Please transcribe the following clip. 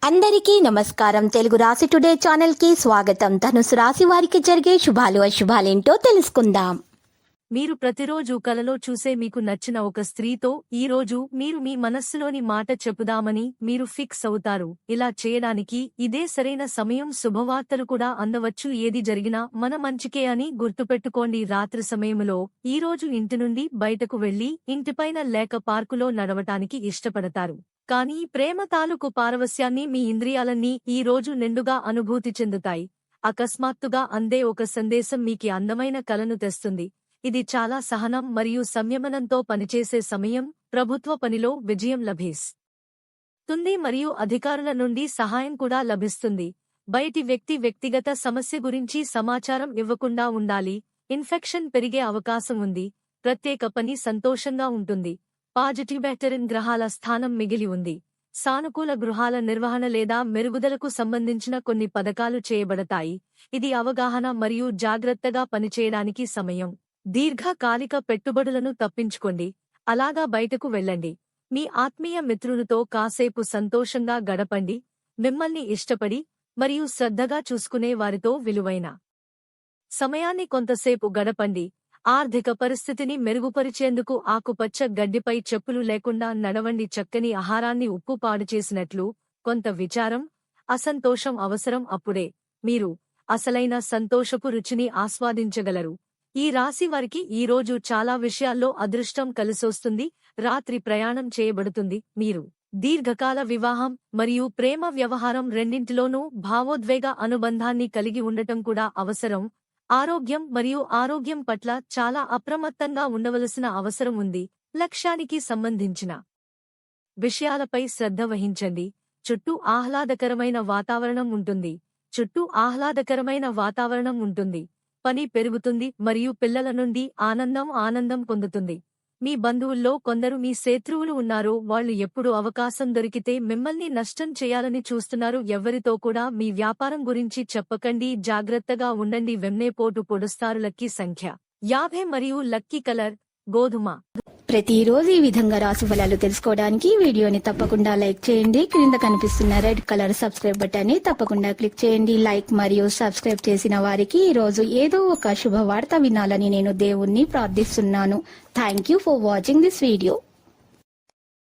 అందరికీ నమస్కారం. తెలుగు రాశి టుడే ఛానల్ కి స్వాగతం. ధనుసు రాశి వారికి జరిగే శుభాలు అశుభాలేంటో తెలుసుకుందాం. మీరు ప్రతిరోజు కలలో చూసే మీకు నచ్చిన ఒక స్త్రీతో ఈ రోజు మీరు మీ మనస్సులోని మాట చెప్పుదామని మీరు ఫిక్స్ అవుతారు. ఇలా చేయడానికి ఇదే సరైన సమయం. శుభవార్తలు కూడా అందవచ్చు. ఏది జరిగినా మన మంచికే అని గుర్తుపెట్టుకోండి. రాత్రి సమయంలో ఈ రోజు ఇంటి నుండి బయటకు వెళ్లి ఇంటిపైన లేక పార్కులో నడవటానికి ఇష్టపడతారు. కానీ ప్రేమ తాలూకు పారవస్యాన్ని మీ ఇంద్రియాలన్నీ ఈ రోజు నిండుగా అనుభూతి చెందుతాయి. అకస్మాత్తుగా అందే ఒక సందేశం మీకి అందమైన కలను తెస్తుంది. ఇది చాలా సహనం మరియు సంయమనంతో పనిచేసే సమయం. ప్రభుత్వ పనిలో విజయం లభిస్తుంది మరియు అధికారుల నుండి సహాయం కూడా లభిస్తుంది. బయటి వ్యక్తి వ్యక్తిగత సమస్య గురించి సమాచారం ఇవ్వకుండా ఉండాలి. ఇన్ఫెక్షన్ పెరిగే అవకాశం ఉంది. ప్రత్యేక పని సంతోషంగా ఉంటుంది. పాజిటివ్ బ్యాక్టీరియన్ గ్రహాల స్థానం మిగిలి ఉంది. సానుకూల గృహాల నిర్వహణ లేదా మెరుగుదలకు సంబంధించిన కొన్ని పథకాలు చేయబడతాయి. ఇది అవగాహన మరియు జాగ్రత్తగా పనిచేయడానికి సమయం. దీర్ఘకాలిక పెట్టుబడులను తప్పించుకోండి. అలాగా బయటకు వెళ్ళండి. మీ ఆత్మీయ మిత్రులతో కాసేపు సంతోషంగా గడపండి. మిమ్మల్ని ఇష్టపడి మరియు శ్రద్ధగా చూసుకునే వారితో విలువైన సమయాన్ని కొంతసేపు గడపండి. ఆర్థిక పరిస్థితిని మెరుగుపరిచేందుకు ఆకుపచ్చ గడ్డిపై చెప్పులు లేకుండా నడవండి. చక్కని ఆహారాన్ని ఉప్పు పాడు చేసినట్లు కొంత విచారం, అసంతోషం అవసరం. అప్పుడే మీరు అసలైన సంతోషపు రుచిని ఆస్వాదించగలరు. ఈ రాశి వారికి ఈ రోజు చాలా విషయాల్లో అదృష్టం కలిసొస్తుంది. రాత్రి ప్రయాణం చేయబడుతుంది. మీరు దీర్ఘకాల వివాహం మరియు ప్రేమ వ్యవహారం రెండింటిలోనూ భావోద్వేగ అనుబంధాన్ని కలిగి ఉండటం కూడా అవసరం. ఆరోగ్యం మరియు ఆరోగ్యం పట్ల చాలా అప్రమత్తంగా ఉండవలసిన అవసరం ఉంది. లక్ష్యానికి సంబంధించిన విషయాలపై శ్రద్ధ వహించండి. చుట్టూ ఆహ్లాదకరమైన వాతావరణం ఉంటుంది. పని పెరుగుతుంది మరియు పిల్లల నుండి ఆనందం పొందుతుంది. మీ బంధువుల్లో కొందరు మీ శత్రువులు ఉన్నారు. వాళ్ళు ఎప్పుడు అవకాశం దొరికితే మిమ్మల్ని నష్టం చేయాలని చూస్తున్నారు. ఎవ్వరితో కూడా మీ వ్యాపారం గురించి చెప్పకండి. జాగ్రత్తగా ఉండండి. వెన్నెపోటు పొడుస్తారు. లక్కీ సంఖ్య 50 మరియు లక్కీ కలర్ గోధుమ. ప్రతిరోజు ఈ విధంగా రాశి ఫలాలు తెలుసుకోవడానికి వీడియోని తప్పకుండా లైక్ చేయండి. క్రింద కనిపిస్తున్న రెడ్ కలర్ సబ్స్క్రైబ్ బటన్ ని తప్పకుండా క్లిక్ చేయండి. లైక్ మరియు సబ్స్క్రైబ్ చేసిన వారికి ఈ రోజు ఏదో ఒక శుభవార్త వినాలని నేను దేవుణ్ణి ప్రార్థిస్తున్నాను. Thank you for watching this video.